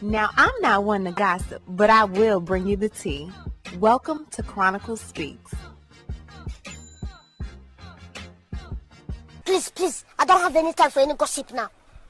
Now, I'm not one to gossip, but I will bring you the tea. Welcome to Chronicle Speaks. Please, I don't have any time for any gossip now.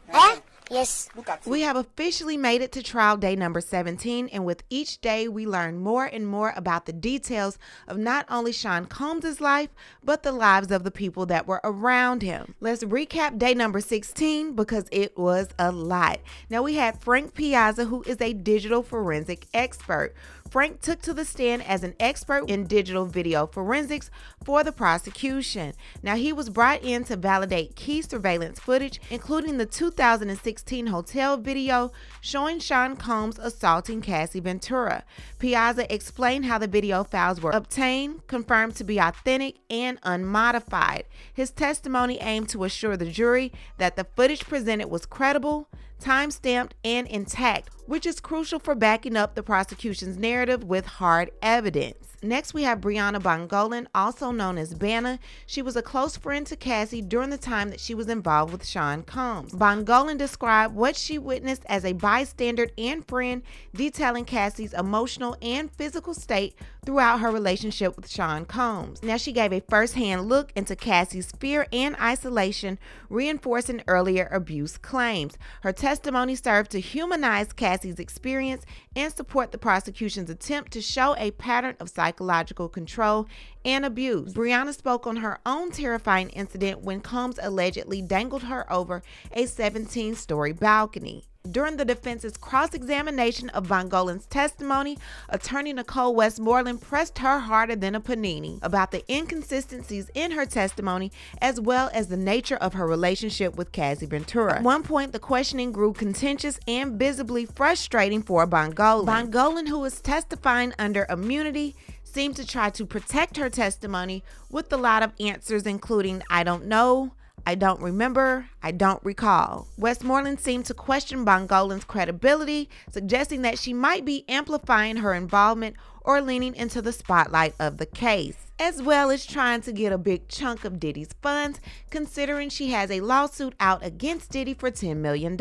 Eh? Yes. We have officially made it to trial day number 17, and with each day we learn more and more about the details of not only Sean Combs' life, but the lives of the people that were around him. Let's recap day number 16 because it was a lot. Now we had Frank Piazza, who is a digital forensic expert. Frank took to the stand as an expert in digital video forensics for the prosecution. Now, he was brought in to validate key surveillance footage, including the 2016 hotel video showing Sean Combs assaulting Cassie Ventura. Piazza explained how the video files were obtained, confirmed to be authentic and unmodified. His testimony aimed to assure the jury that the footage presented was credible, time-stamped, and intact, which is crucial for backing up the prosecution's narrative with hard evidence. Next, we have Brianna Bongolan, also known as Banna. She was a close friend to Cassie during the time that she was involved with Sean Combs. Bongolan described what she witnessed as a bystander and friend, detailing Cassie's emotional and physical state throughout her relationship with Sean Combs. Now, she gave a first-hand look into Cassie's fear and isolation, reinforcing earlier abuse claims. Her testimony served to humanize Cassie's experience and support the prosecution's attempt to show a pattern of psychological control and abuse. Brianna spoke on her own terrifying incident when Combs allegedly dangled her over a 17-story balcony. During the defense's cross-examination of Bongolan's testimony, attorney Nicole Westmoreland pressed her harder than a panini about the inconsistencies in her testimony, as well as the nature of her relationship with Cassie Ventura. At one point, the questioning grew contentious and visibly frustrating for Bongolan. Bongolan, who was testifying under immunity, seemed to try to protect her testimony with a lot of answers, including, "I don't know," "I don't remember," "I don't recall." Westmoreland seemed to question Bongolan's credibility, suggesting that she might be amplifying her involvement or leaning into the spotlight of the case, as well as trying to get a big chunk of Diddy's funds, considering she has a lawsuit out against Diddy for $10 million.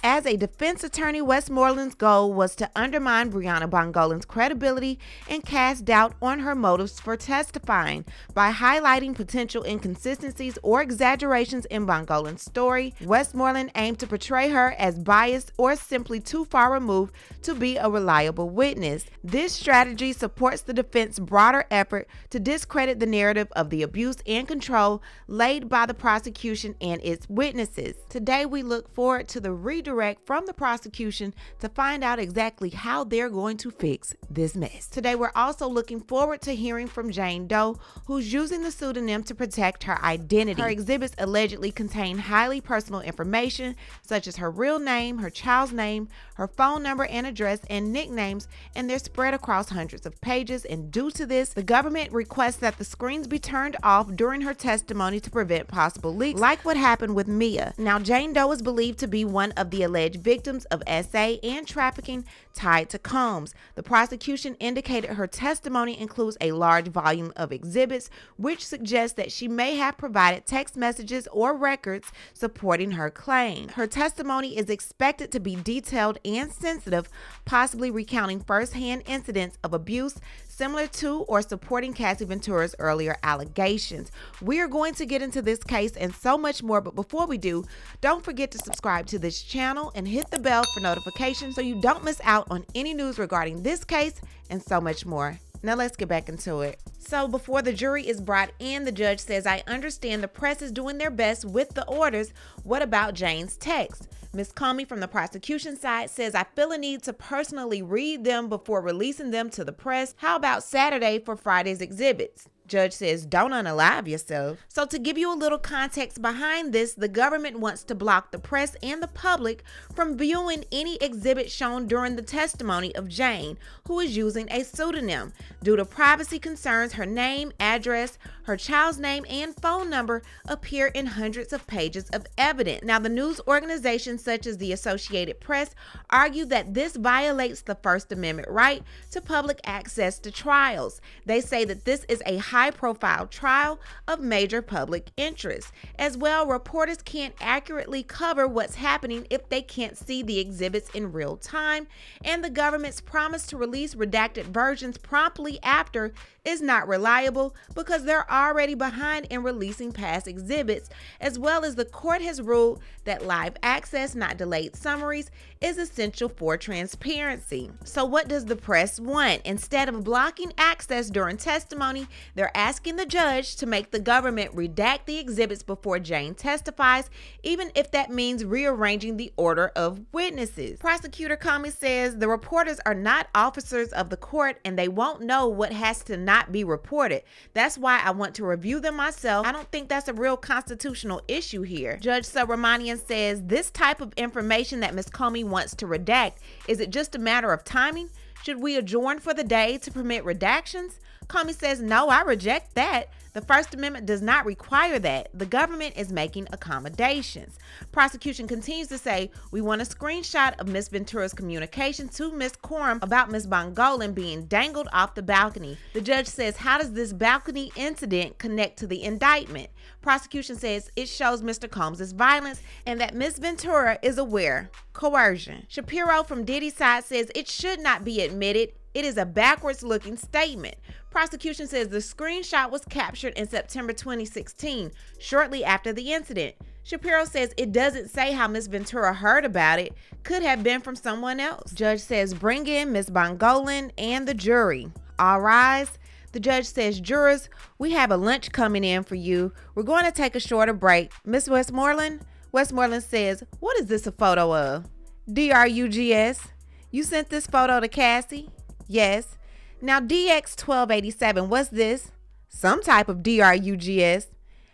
As a defense attorney, Westmoreland's goal was to undermine Brianna Bongolan's credibility and cast doubt on her motives for testifying. By highlighting potential inconsistencies or exaggerations in Bongolan's story, Westmoreland aimed to portray her as biased or simply too far removed to be a reliable witness. This strategy supports the defense's broader effort to discredit the narrative of the abuse and control laid by the prosecution and its witnesses. Today, we look forward to the redirect from the prosecution to find out exactly how they're going to fix this mess. Today, we're also looking forward to hearing from Jane Doe, who's using the pseudonym to protect her identity. Her exhibits allegedly contain highly personal information, such as her real name, her child's name, her phone number and address, and nicknames, and they're spread across hundreds of pages. And due to this, the government requests that the screens be turned off during her testimony to prevent possible leaks, like what happened with Mia. Now, Jane Doe is believed to be one of the alleged victims of SA and trafficking tied to Combs. The prosecution indicated her testimony includes a large volume of exhibits, which suggests that she may have provided text messages or records supporting her claim. Her testimony is expected to be detailed and sensitive, possibly recounting first-hand incidents of abuse similar to or supporting Cassie Ventura's earlier allegations. We are going to get into this case and so much more, but before we do, don't forget to subscribe to this channel and hit the bell for notifications so you don't miss out on any news regarding this case and so much more. Now let's get back into it. So before the jury is brought in, the judge says, "I understand the press is doing their best with the orders. What about Jane's text?" Ms. Comey from the prosecution side says, "I feel a need to personally read them before releasing them to the press. How about Saturday for Friday's exhibits?" Judge says, "Don't unalive yourself." So to give you a little context behind this, the government wants to block the press and the public from viewing any exhibit shown during the testimony of Jane, who is using a pseudonym. Due to privacy concerns, her name, address, her child's name, and phone number appear in hundreds of pages of evidence. Now, the news organizations such as the Associated Press argue that this violates the First Amendment right to public access to trials. They say that this is a high-profile trial of major public interest. As well, reporters can't accurately cover what's happening if they can't see the exhibits in real time, and the government's promise to release redacted versions promptly after is not reliable because they're already behind in releasing past exhibits, as well as the court has ruled that live access, not delayed summaries, is essential for transparency. So what does the press want? Instead of blocking access during testimony, they're asking the judge to make the government redact the exhibits before Jane testifies, even if that means rearranging the order of witnesses. Prosecutor Comey says the reporters are not officers of the court and they won't know what has to not be reported. That's why I want to review them myself. I don't think that's a real constitutional issue here. Judge Subramanian says this type of information that Ms. Comey wants to redact, is it just a matter of timing? Should we adjourn for the day to permit redactions? Comey says, no, I reject that. The First Amendment does not require that. The government is making accommodations. Prosecution continues to say, we want a screenshot of Ms. Ventura's communication to Ms. Coram about Ms. Bongolan being dangled off the balcony. The judge says, how does this balcony incident connect to the indictment? Prosecution says it shows Mr. Combs' violence and that Ms. Ventura is aware. Coercion. Shapiro from Diddy's side says it should not be admitted. It is a backwards-looking statement. Prosecution says the screenshot was captured in September 2016, shortly after the incident. Shapiro says it doesn't say how Ms. Ventura heard about it. Could have been from someone else. Judge says bring in Ms. Bongolan and the jury. All rise. The judge says, jurors, we have a lunch coming in for you. We're going to take a shorter break. Ms. Westmoreland? Westmoreland says, what is this a photo of? DRUGS. You sent this photo to Cassie? Yes. Now DX1287, what's this? Some type of DRUGS.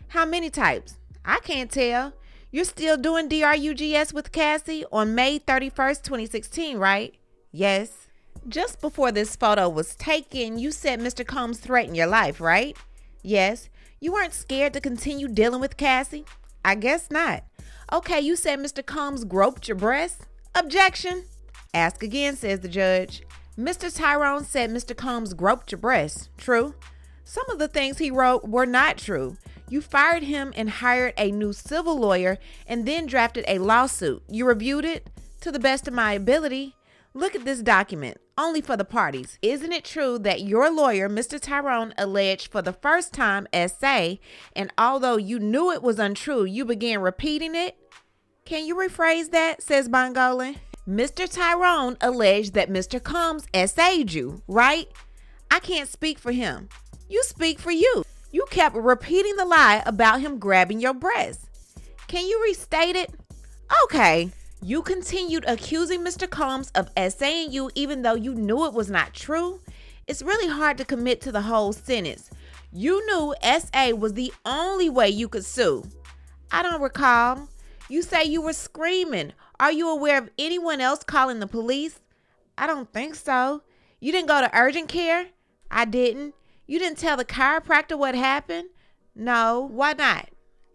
How many types? I can't tell. You're still doing DRUGS with Cassie on May 31st, 2016, right? Yes. Just before this photo was taken, you said Mr. Combs threatened your life, right? Yes. You weren't scared to continue dealing with Cassie? I guess not. Okay, you said Mr. Combs groped your breast? Objection. Ask again, says the judge. Mr. Tyrone said Mr. Combs groped your breast. True. Some of the things he wrote were not true. You fired him and hired a new civil lawyer and then drafted a lawsuit. You reviewed it? To the best of my ability. Look at this document, only for the parties. Isn't it true that your lawyer, Mr. Tyrone, alleged for the first time SA, and although you knew it was untrue, you began repeating it? Can you rephrase that, says Bongolan? Mr. Tyrone alleged that Mr. Combs SA'd you, right? I can't speak for him. You speak for you. You kept repeating the lie about him grabbing your breast. Can you restate it? Okay. You continued accusing Mr. Combs of SAing you even though you knew it was not true. It's really hard to commit to the whole sentence. You knew SA was the only way you could sue. I don't recall. You say you were screaming. Are you aware of anyone else calling the police? I don't think so. You didn't go to urgent care? I didn't. You didn't tell the chiropractor what happened? No. Why not?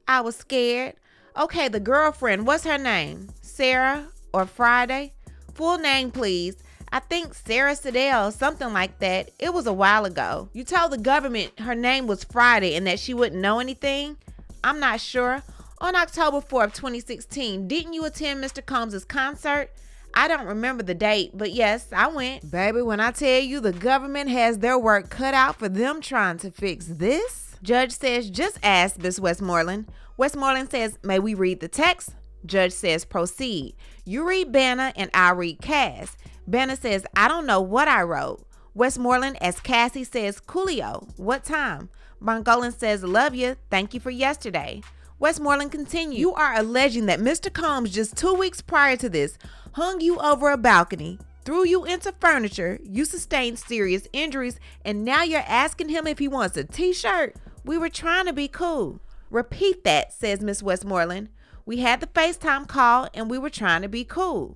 I was scared. Okay, the girlfriend, what's her name? Sarah or Friday? Full name, please. I think Sarah Siddell, something like that. It was a while ago. You told the government her name was Friday and that she wouldn't know anything? I'm not sure. On October 4th, 2016, didn't you attend Mr. Combs' concert? I don't remember the date, but yes, I went. Baby, when I tell you the government has their work cut out for them trying to fix this. Judge says, just ask Miss Westmoreland. Westmoreland says, may we read the text? Judge says, proceed. You read Banner and I'll read Cass. Banner says, I don't know what I wrote. Westmoreland, as Cassie, says, Coolio. What time? Bongolan says, love you. Thank you for yesterday. Westmoreland continues, you are alleging that Mr. Combs just 2 weeks prior to this hung you over a balcony, threw you into furniture, you sustained serious injuries, and now you're asking him if he wants a t-shirt? We were trying to be cool. Repeat that, says Miss Westmoreland. We had the FaceTime call and we were trying to be cool.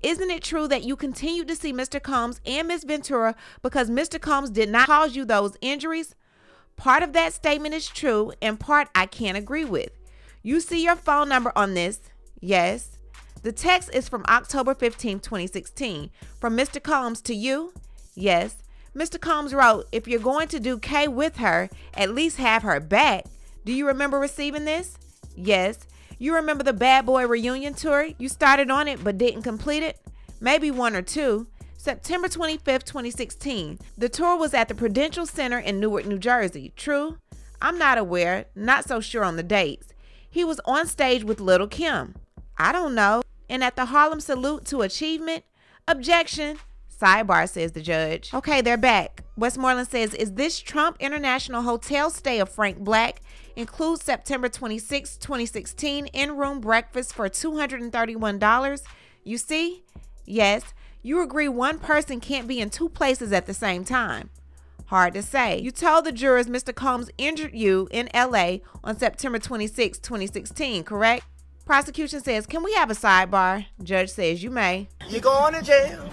Isn't it true that you continued to see Mr. Combs and Miss Ventura because Mr. Combs did not cause you those injuries? Part of that statement is true and part I can't agree with. You see your phone number on this? Yes. The text is from October 15, 2016. From Mr. Combs to you? Yes. Mr. Combs wrote, if you're going to do K with her, at least have her back. Do you remember receiving this? Yes. You remember the Bad Boy reunion tour? You started on it but didn't complete it? Maybe one or two. September 25th, 2016. The tour was at the Prudential Center in Newark, New Jersey. True? I'm not aware, not so sure on the dates. He was on stage with Little Kim. I don't know. And at the Harlem Salute to Achievement? Objection. Sidebar, says the judge. Okay, they're back. Westmoreland says, is this Trump International Hotel stay of Frank Black includes September 26, 2016 in-room breakfast for $231? You see? Yes. You agree one person can't be in two places at the same time. Hard to say. You told the jurors Mr. Combs injured you in LA on September 26, 2016, correct? Prosecution says, can we have a sidebar? Judge says, you may. You're going to jail.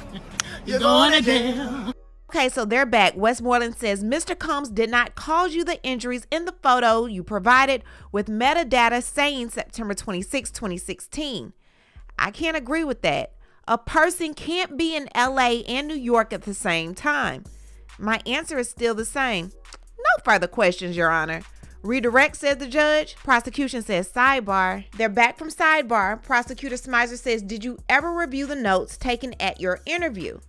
You're going to jail. Okay, so they're back. Westmoreland says, Mr. Combs did not cause you the injuries in the photo you provided with metadata saying September 26, 2016. I can't agree with that. A person can't be in LA and New York at the same time. My answer is still the same. No further questions, Your Honor. Redirect, says the judge. Prosecution says sidebar. They're back from sidebar. Prosecutor Smizer says, did you ever review the notes taken at your interview?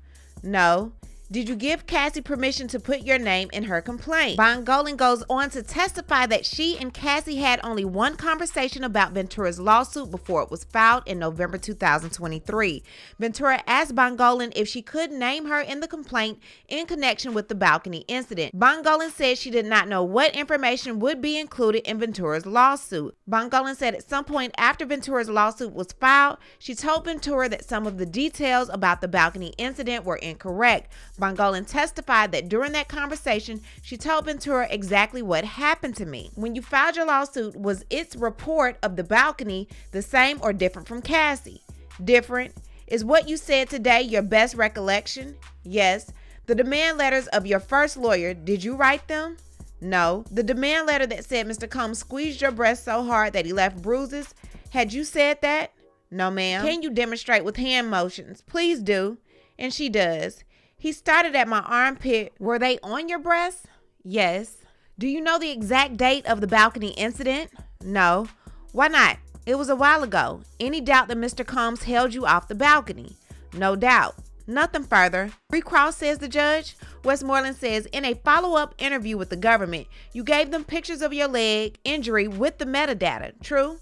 No. Did you give Cassie permission to put your name in her complaint? Bongolan goes on to testify that she and Cassie had only one conversation about Ventura's lawsuit before it was filed in November 2023. Ventura asked Bongolan if she could name her in the complaint in connection with the balcony incident. Bongolan said she did not know what information would be included in Ventura's lawsuit. Bongolan said at some point after Ventura's lawsuit was filed, she told Ventura that some of the details about the balcony incident were incorrect. Bongolan testified that during that conversation, she told Ventura exactly what happened to me. When you filed your lawsuit, was its report of the balcony the same or different from Cassie? Different. Is what you said today your best recollection? Yes. The demand letters of your first lawyer, did you write them? No. The demand letter that said Mr. Combs squeezed your breast so hard that he left bruises, had you said that? No, ma'am. Can you demonstrate with hand motions? Please do. And she does. He started at my armpit. Were they on your breast? Yes. Do you know the exact date of the balcony incident? No. Why not? It was a while ago. Any doubt that Mr. Combs held you off the balcony? No doubt. Nothing further. Recross, says the judge. Westmoreland says, in a follow-up interview with the government, you gave them pictures of your leg injury with the metadata. True?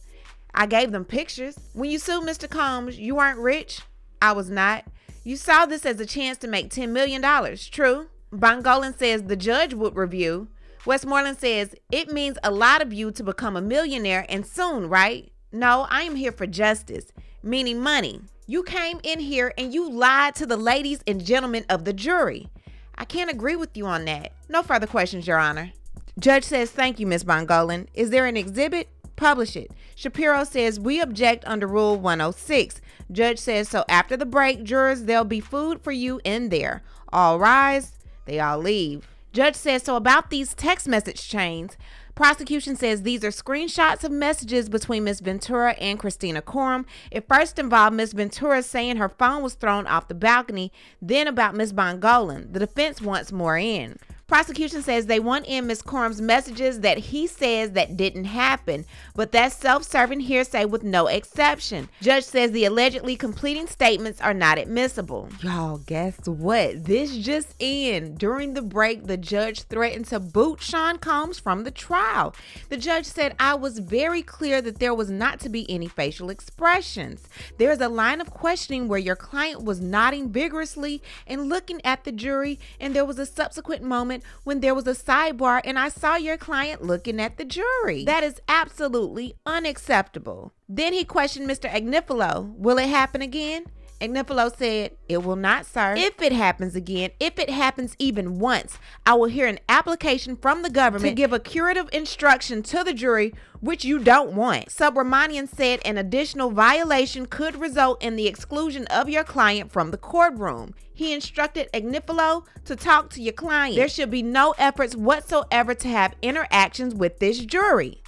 I gave them pictures. When you sued Mr. Combs, you weren't rich? I was not. You saw this as a chance to make $10 million, true? Bongolan says the judge would review. Westmoreland says, it means a lot of you to become a millionaire and soon, right? No, I am here for justice, meaning money. You came in here and you lied to the ladies and gentlemen of the jury. I can't agree with you on that. No further questions, Your Honor. Judge says, thank you, Ms. Bongolan. Is there an exhibit? Publish it. Shapiro says, we object under Rule 106. Judge says, so after the break, jurors, there'll be food for you in there. All rise. They all leave. Judge says, so about these text message chains, prosecution says these are screenshots of messages between Ms. Ventura and Christina Coram. It first involved Ms. Ventura saying her phone was thrown off the balcony, then about Ms. Bongolan. The defense wants more in. Prosecution says they want in Ms. Coram's messages that he says that didn't happen, but that's self-serving hearsay with no exception. Judge says the allegedly completing statements are not admissible. Y'all, guess what? This just in. During the break, the judge threatened to boot Sean Combs from the trial. The judge said, I was very clear that there was not to be any facial expressions. There is a line of questioning where your client was nodding vigorously and looking at the jury, and there was a subsequent moment when there was a sidebar and I saw your client looking at the jury. That is absolutely unacceptable. Then he questioned Mr. Agnifilo. Will it happen again? Agnifilo said, it will not, sir. If it happens again, if it happens even once, I will hear an application from the government to give a curative instruction to the jury, which you don't want. Subramanian said an additional violation could result in the exclusion of your client from the courtroom. He instructed Agnifilo to talk to your client. There should be no efforts whatsoever to have interactions with this jury.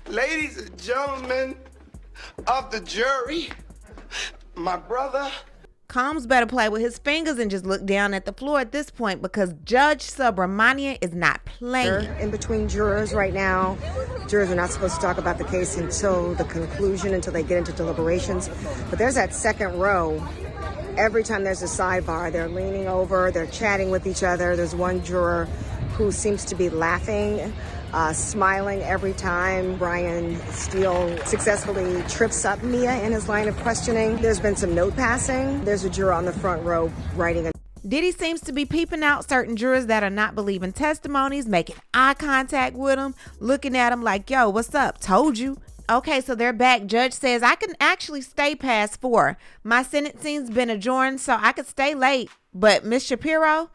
Ladies and gentlemen of the jury, my brother. Combs better play with his fingers and just look down at the floor at this point, because Judge Subramania is not playing. In between jurors right now. Jurors are not supposed to talk about the case until the conclusion, until they get into deliberations. But there's that second row. Every time there's a sidebar, they're leaning over, they're chatting with each other. There's one juror who seems to be laughing, smiling every time Brian Steele successfully trips up Mia in his line of questioning. There's been some note passing. There's a juror on the front row writing a Diddy seems to be peeping out certain jurors that are not believing testimonies, making eye contact with them, looking at them like, yo, what's up? Told you. Okay, so they're back. Judge says, I can actually stay past 4. My sentencing's been adjourned, so I could stay late. But Miss Shapiro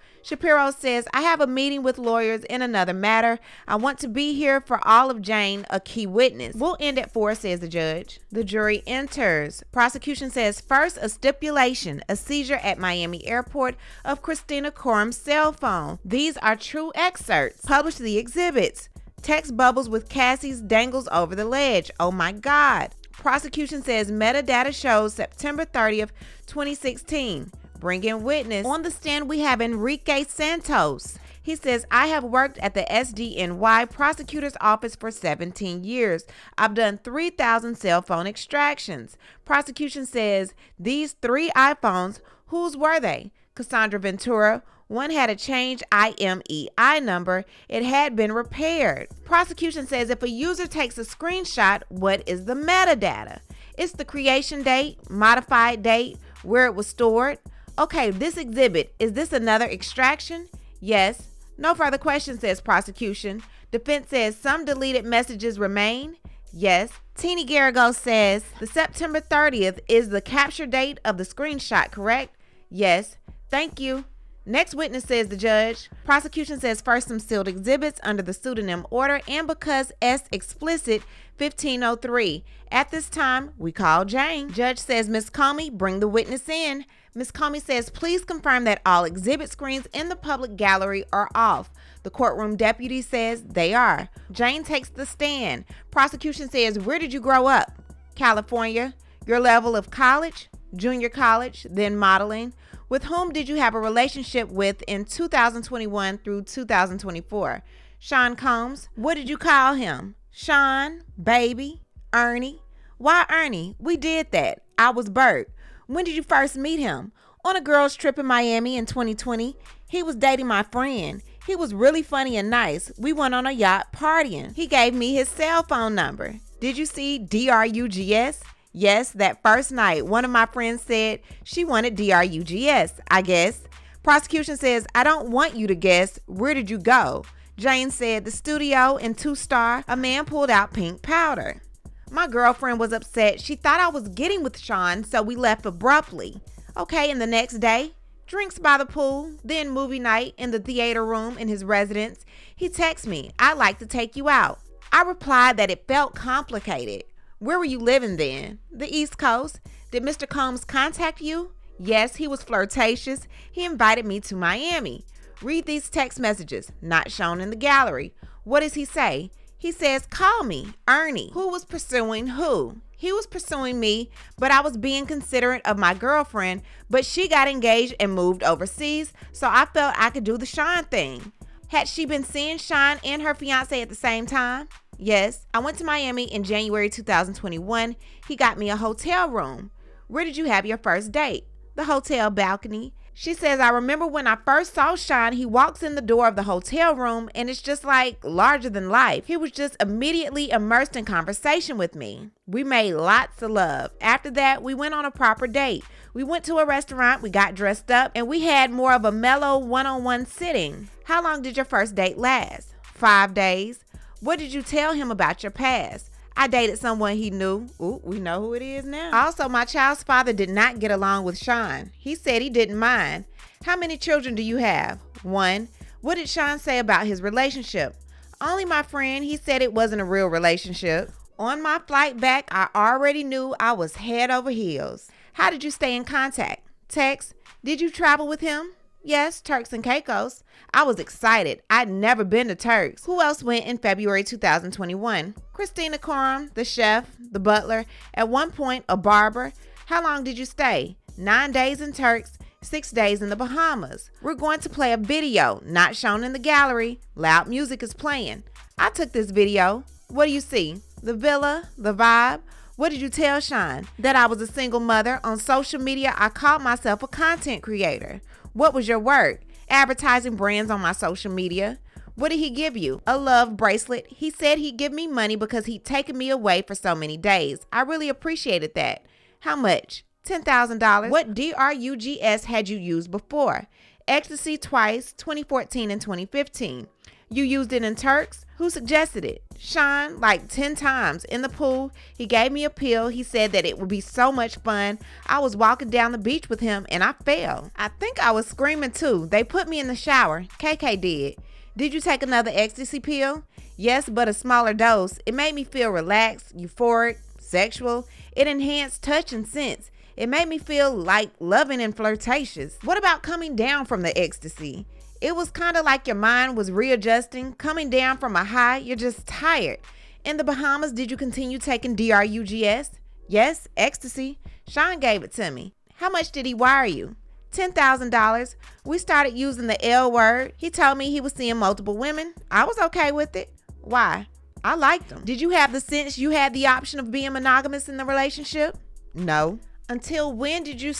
says, I have a meeting with lawyers in another matter. I want to be here for Olive Jane, a key witness. We'll end at 4, says the judge. The jury enters. Prosecution says, first, a stipulation, a seizure at Miami Airport of Christina Corum's cell phone. These are true excerpts. Publish the exhibits. Text bubbles with Cassie's dangles over the ledge. Oh my God. Prosecution says metadata shows September 30th, 2016. Bring in witness. On the stand, we have Enrique Santos. He says, I have worked at the SDNY prosecutor's office for 17 years. I've done 3,000 cell phone extractions. Prosecution says, these 3 iPhones, whose were they? Cassandra Ventura. One had a changed IMEI number. It had been repaired. Prosecution says if a user takes a screenshot, what is the metadata? It's the creation date, modified date, where it was stored. Okay, this exhibit, is this another extraction? Yes. No further questions, says prosecution. Defense says some deleted messages remain. Yes. Teeny Garrigo says the September 30th is the capture date of the screenshot, correct? Yes. Thank you. Next witness, says the judge. Prosecution says first some sealed exhibits under the pseudonym order and because S explicit 1503. At this time, we call Jane. Judge says, Ms. Comey, bring the witness in. Ms. Comey says, please confirm that all exhibit screens in the public gallery are off. The courtroom deputy says they are. Jane takes the stand. Prosecution says, where did you grow up? California. Your level of college? Junior college, then modeling. With whom did you have a relationship with in 2021 through 2024? Sean Combs. What did you call him? Sean, baby, Ernie. Why Ernie? We did that. I was Bert. When did you first meet him? On a girls' trip in Miami in 2020. He was dating my friend. He was really funny and nice. We went on a yacht partying. He gave me his cell phone number. Did you see DRUGS? Yes, that first night, one of my friends said she wanted DRUGS, I guess. Prosecution says, I don't want you to guess. Where did you go? Jane said, the studio in 2-star. A man pulled out pink powder. My girlfriend was upset. She thought I was getting with Sean, so we left abruptly. Okay, and the next day, drinks by the pool, then movie night in the theater room in his residence. He texted me, I'd like to take you out. I replied that it felt complicated. Where were you living then? The East Coast. Did Mr. Combs contact you? Yes, he was flirtatious. He invited me to Miami. Read these text messages, not shown in the gallery. What does he say? He says, call me, Ernie. Who was pursuing who? He was pursuing me, but I was being considerate of my girlfriend, but she got engaged and moved overseas, so I felt I could do the Sean thing. Had she been seeing Sean and her fiance at the same time? Yes. I went to Miami in January 2021. He got me a hotel room. Where did you have your first date? The hotel balcony. She says, I remember when I first saw Sean, he walks in the door of the hotel room and it's just like larger than life. He was just immediately immersed in conversation with me. We made lots of love. After that, we went on a proper date. We went to a restaurant, we got dressed up, and we had more of a mellow one-on-one sitting. How long did your first date last? 5 days. What did you tell him about your past? I dated someone he knew. Ooh, we know who it is now. Also, my child's father did not get along with Sean. He said he didn't mind. How many children do you have? 1. What did Sean say about his relationship? Only my friend. He said it wasn't a real relationship. On my flight back, I already knew I was head over heels. How did you stay in contact? Text. Did you travel with him? Yes, Turks and Caicos. I was excited. I'd never been to Turks. Who else went in February 2021? Christina Corum, the chef, the butler, at one point a barber. How long did you stay? 9 days in Turks, 6 days in the Bahamas. We're going to play a video not shown in the gallery. Loud music is playing. I took this video. What do you see? The villa, the vibe. What did you tell Sean? That I was a single mother. On social media, I called myself a content creator. What was your work? Advertising brands on my social media. What did he give you? A love bracelet. He said he'd give me money because he'd taken me away for so many days. I really appreciated that. How much? $10,000. What DRUGS had you used before? Ecstasy twice, 2014 and 2015. You used it in Turks? Who suggested it? Sean, like 10 times. In the pool, he gave me a pill. He said that it would be so much fun. I was walking down the beach with him and I fell. I think I was screaming too. They put me in the shower. KK did. Did you take another ecstasy pill? Yes, but a smaller dose. It made me feel relaxed, euphoric, sexual. It enhanced touch and sense. It made me feel like loving and flirtatious. What about coming down from the ecstasy? It was kind of like your mind was readjusting. Coming down from a high, you're just tired. In the Bahamas, did you continue taking DRUGS? Yes, ecstasy. Sean gave it to me. How much did he wire you? $10,000. We started using the L word. He told me he was seeing multiple women. I was okay with it. Why? I liked them. Did you have the sense you had the option of being monogamous in the relationship? No. Until when did you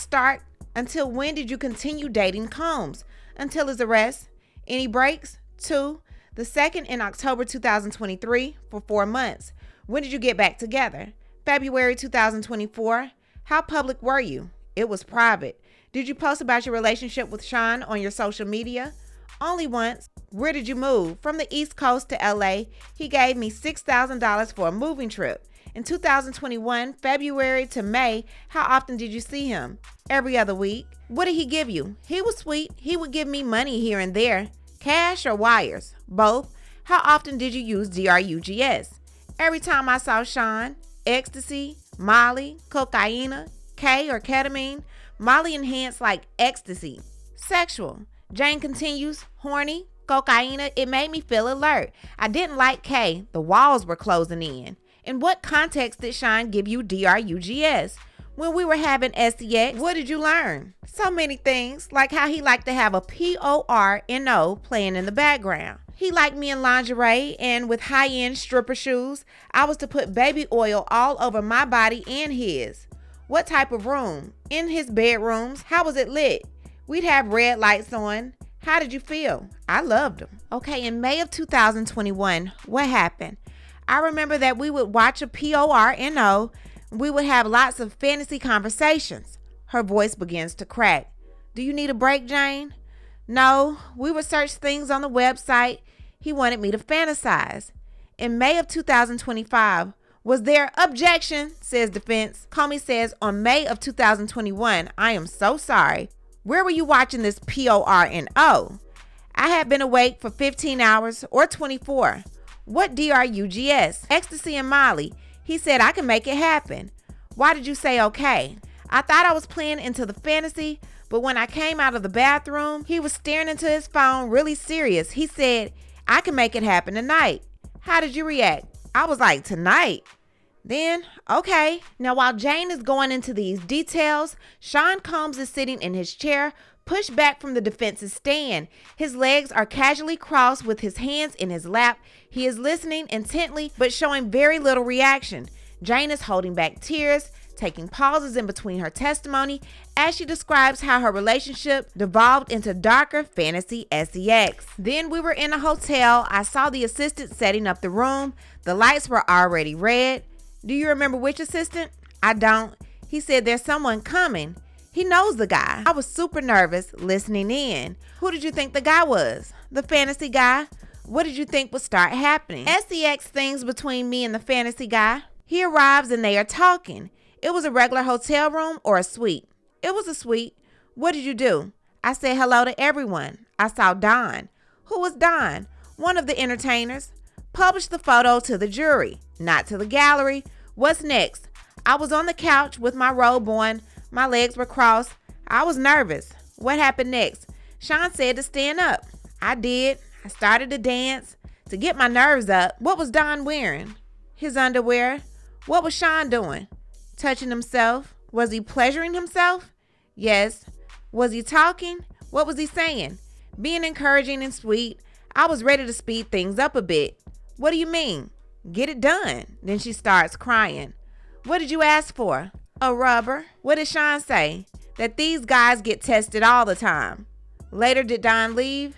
continue dating Combs? Until his arrest. Any breaks? 2. The second in October 2023 for 4 months. When did you get back together? February 2024. How public were you? It was private. Did you post about your relationship with Sean on your social media? Only once. Where did you move? From the East Coast to LA. He gave me $6,000 for a moving trip. In 2021, February to May, how often did you see him? Every other week. What did he give you? He was sweet. He would give me money here and there. Cash or wires? Both. How often did you use DRUGS? Every time I saw Sean. Ecstasy, Molly, cocaine, K or ketamine. Molly enhanced like ecstasy. Sexual. Jane continues. Horny, cocaine. It made me feel alert. I didn't like K. The walls were closing in. In what context did Sean give you DRUGS? When we were having SEX, what did you learn? So many things, like how he liked to have a PORNO playing in the background. He liked me in lingerie and with high-end stripper shoes. I was to put baby oil all over my body and his. What type of room? In his bedrooms. How was it lit? We'd have red lights on. How did you feel? I loved him. Okay, in May of 2021, what happened? I remember that we would watch a PORNO. We would have lots of fantasy conversations. Her voice begins to crack. Do you need a break, Jane? No, we would search things on the website. He wanted me to fantasize. In May of 2025, was there objection, says defense. Comey says on May of 2021, I am so sorry. Where were you watching this PORNO? I had been awake for 15 hours or 24. What DRUGS? Ecstasy and Molly. He said I can make it happen. Why did you say okay? I thought I was playing into the fantasy, but when I came out of the bathroom, he was staring into his phone really serious. He said, I can make it happen tonight. How did you react? I was like, tonight? Then, okay. Now while Jane is going into these details, Sean Combs is sitting in his chair, pushed back from the defense's stand. His legs are casually crossed with his hands in his lap. He is listening intently, but showing very little reaction. Jane is holding back tears, taking pauses in between her testimony as she describes how her relationship devolved into darker fantasy sex. Then we were in a hotel. I saw the assistant setting up the room. The lights were already red. Do you remember which assistant? I don't. He said there's someone coming. He knows the guy. I was super nervous listening in. Who did you think the guy was? The fantasy guy? What did you think would start happening? SEX things between me and the fantasy guy. He arrives and they are talking. It was a regular hotel room or a suite? It was a suite. What did you do? I said hello to everyone. I saw Don. Who was Don? One of the entertainers. Published the photo to the jury, not to the gallery. What's next? I was on the couch with my robe on. My legs were crossed. I was nervous. What happened next? Sean said to stand up. I did. I started to dance to get my nerves up. What was Don wearing? His underwear. What was Sean doing? Touching himself. Was he pleasuring himself? Yes. Was he talking? What was he saying? Being encouraging and sweet. I was ready to speed things up a bit. What do you mean? Get it done. Then she starts crying. What did you ask for? A rubber. What did Sean say? That these guys get tested all the time. Later, did Don leave?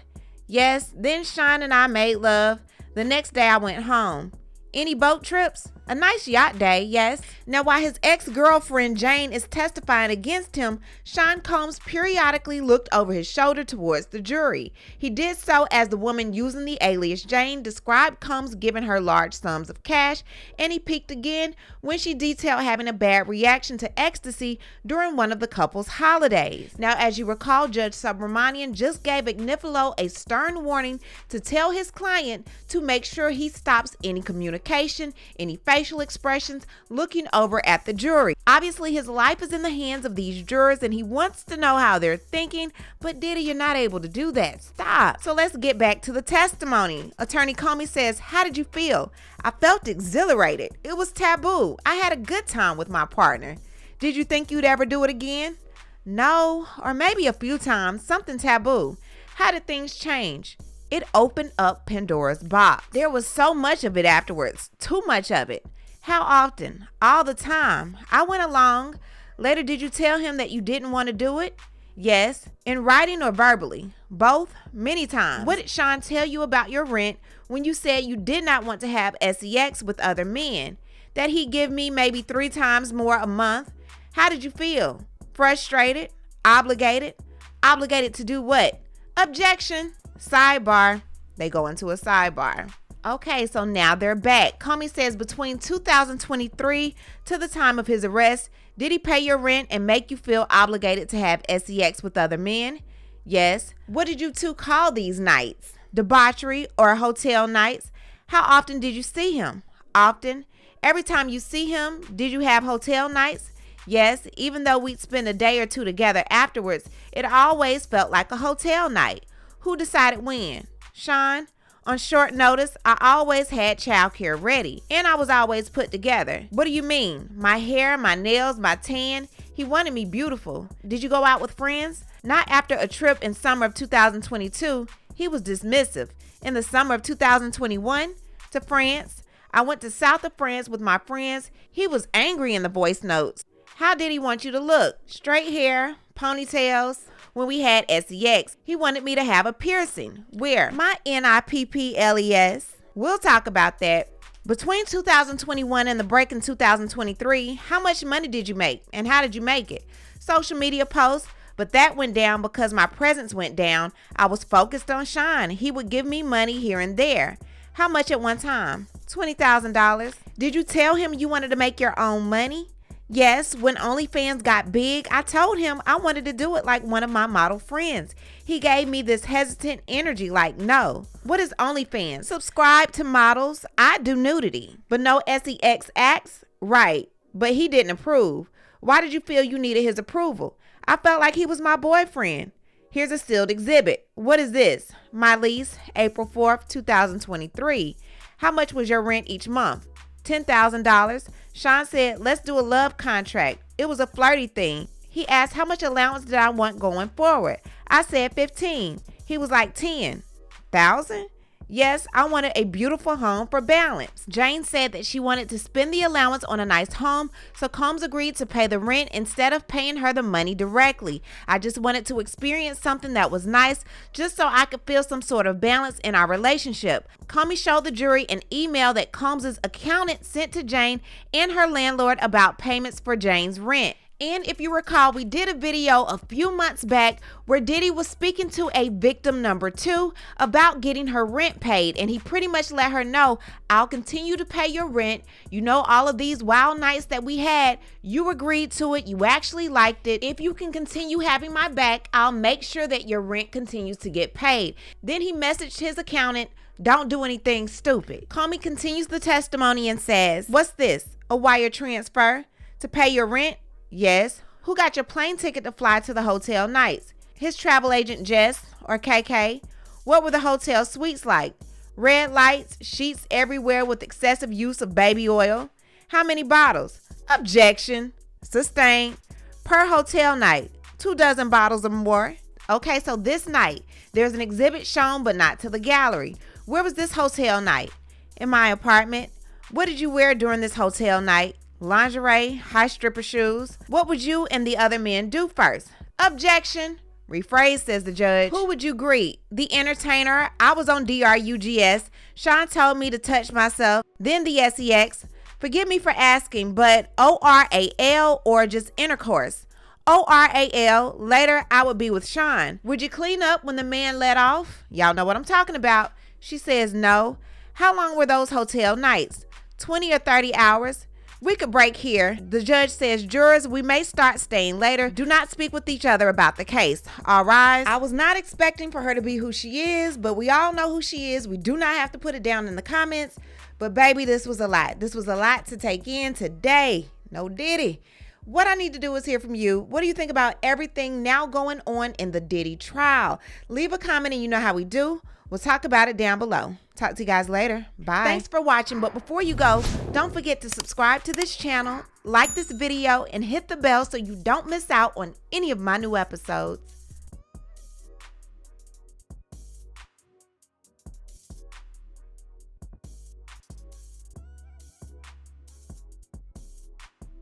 Yes. Then Sean and I made love. The next day I went home. Any boat trips? A nice yacht day, yes. Now, while his ex-girlfriend Jane is testifying against him, Sean Combs periodically looked over his shoulder towards the jury. He did so as the woman using the alias Jane described Combs giving her large sums of cash, and he peeked again when she detailed having a bad reaction to ecstasy during one of the couple's holidays. Now, as you recall, Judge Subramanian just gave Agnifilo a stern warning to tell his client to make sure he stops any communication, any facial expressions, looking over at the jury. Obviously, his life is in the hands of these jurors and he wants to know how they're thinking, but Diddy, you're not able to do that. Stop. So let's get back to the testimony. Attorney Comey says, how did you feel? I felt exhilarated. It was taboo. I had a good time with my partner. Did you think you'd ever do it again? No, or maybe a few times, something taboo. How did things change? It opened up Pandora's box. There was so much of it afterwards, too much of it. How often? All the time. I went along. Later, did you tell him that you didn't want to do it? Yes. In writing or verbally? Both? Many times. What did Sean tell you about your rent when you said you did not want to have sex with other men? That he'd give me maybe 3 times more a month? How did you feel? Frustrated? Obligated? Obligated to do what? Objection. Sidebar. They go into a sidebar. Okay, so now they're back. Comey says between 2023 to the time of his arrest, did he pay your rent and make you feel obligated to have sex with other men? Yes. What did you two call these nights? Debauchery or hotel nights? How often did you see him? Often. Every time you see him, did you have hotel nights? Yes. Even though we'd spend a day or two together afterwards, it always felt like a hotel night. Who decided when? Sean? On short notice, I always had childcare ready, and I was always put together. What do you mean? My hair, my nails, my tan? He wanted me beautiful. Did you go out with friends? Not after a trip in summer of 2022. He was dismissive. In the summer of 2021, to France. I went to south of France with my friends. He was angry in the voice notes. How did he want you to look? Straight hair, ponytails. When we had sex, he wanted me to have a piercing. Where? My NIPPLES. We'll talk about that. Between 2021 and the break in 2023, how much money did you make and how did you make it? Social media posts, but that went down because my presence went down. I was focused on Sean. He would give me money here and there. How much at one time? $20,000. Did you tell him you wanted to make your own money? Yes, when OnlyFans got big, I told him I wanted to do it like one of my model friends. He gave me this hesitant energy like, no. What is OnlyFans? Subscribe to models. I do nudity, but no sex acts? Right, but he didn't approve. Why did you feel you needed his approval? I felt like he was my boyfriend. Here's a sealed exhibit. What is this? My lease, April 4th, 2023. How much was your rent each month? $10,000. Sean said, let's do a love contract. It was a flirty thing. He asked how much allowance did I want going forward. I said 15. He was like 10,000. Yes, I wanted a beautiful home for balance. Jane said that she wanted to spend the allowance on a nice home, so Combs agreed to pay the rent instead of paying her the money directly. I just wanted to experience something that was nice, just so I could feel some sort of balance in our relationship. Comey showed the jury an email that Combs' accountant sent to Jane and her landlord about payments for Jane's rent. And if you recall, we did a video a few months back where Diddy was speaking to a victim number 2 about getting her rent paid. And he pretty much let her know, I'll continue to pay your rent. You know, all of these wild nights that we had, you agreed to it. You actually liked it. If you can continue having my back, I'll make sure that your rent continues to get paid. Then he messaged his accountant, don't do anything stupid. Comey continues the testimony and says, what's this? A wire transfer to pay your rent? Yes. Who got your plane ticket to fly to the hotel nights? His travel agent Jess or KK. What were the hotel suites like? Red lights, sheets everywhere with excessive use of baby oil. How many bottles? Objection. Sustained. Per hotel night, 24 bottles or more. Okay, so this night, there's an exhibit shown, but not to the gallery. Where was this hotel night? In my apartment. What did you wear during this hotel night? Lingerie, high stripper shoes. What would you and the other men do first? Objection. Rephrase, says the judge. Who would you greet? The entertainer. I was on DRUGS. Sean told me to touch myself. Then the SEX. Forgive me for asking, but ORAL or just intercourse? ORAL. Later, I would be with Sean. Would you clean up when the man let off? Y'all know what I'm talking about. She says no. How long were those hotel nights? 20 or 30 hours. We could break here. The judge says, jurors, we may start staying later. Do not speak with each other about the case. All rise. I was not expecting for her to be who she is, but we all know who she is. We do not have to put it down in the comments. But baby, this was a lot. This was a lot to take in today. No Diddy. What I need to do is hear from you. What do you think about everything now going on in the Diddy trial? Leave a comment and you know how we do. We'll talk about it down below. Talk to you guys later. Bye. Thanks for watching. But before you go, don't forget to subscribe to this channel, like this video, and hit the bell so you don't miss out on any of my new episodes.